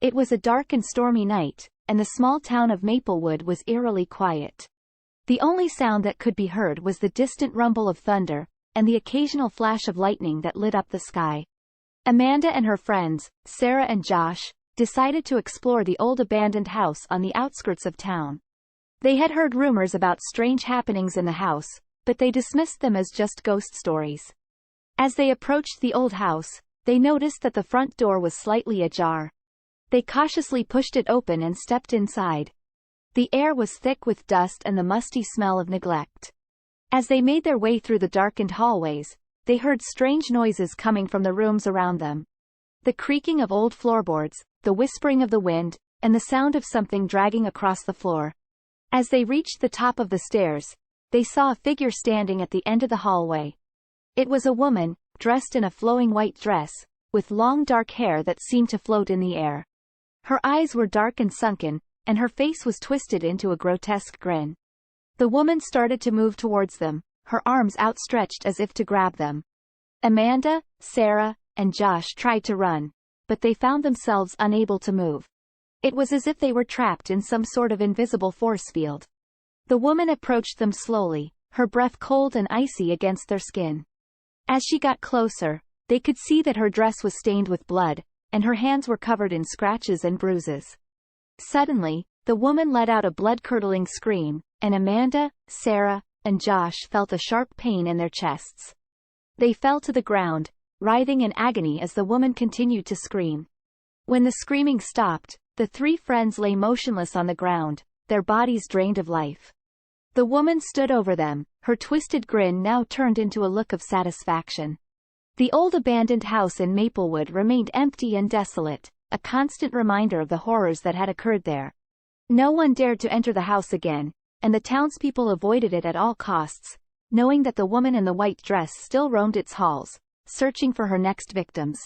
It was a dark and stormy night, and the small town of Maplewood was eerily quiet. The only sound that could be heard was the distant rumble of thunder, and the occasional flash of lightning that lit up the sky. Amanda and her friends, Sarah and Josh, decided to explore the old abandoned house on the outskirts of town. They had heard rumors about strange happenings in the house, but they dismissed them as just ghost stories. As they approached the old house, they noticed that the front door was slightly ajar. They cautiously pushed it open and stepped inside. The air was thick with dust and the musty smell of neglect. As they made their way through the darkened hallways, they heard strange noises coming from the rooms around them. The creaking of old floorboards, the whispering of the wind, and the sound of something dragging across the floor. As they reached the top of the stairs, they saw a figure standing at the end of the hallway. It was a woman, dressed in a flowing white dress, with long dark hair that seemed to float in the air. Her eyes were dark and sunken, and her face was twisted into a grotesque grin. The woman started to move towards them, her arms outstretched as if to grab them. Amanda, Sarah, and Josh tried to run, but they found themselves unable to move. It was as if they were trapped in some sort of invisible force field. The woman approached them slowly, her breath cold and icy against their skin. As she got closer, they could see that her dress was stained with blood, and her hands were covered in scratches and bruises. Suddenly, the woman let out a blood-curdling scream, and Amanda, Sarah, and Josh felt a sharp pain in their chests. They fell to the ground, writhing in agony as the woman continued to scream. When the screaming stopped, the three friends lay motionless on the ground, their bodies drained of life. The woman stood over them, her twisted grin now turned into a look of satisfaction. The old abandoned house in Maplewood remained empty and desolate, a constant reminder of the horrors that had occurred there. No one dared to enter the house again, and the townspeople avoided it at all costs, knowing that the woman in the white dress still roamed its halls, searching for her next victims.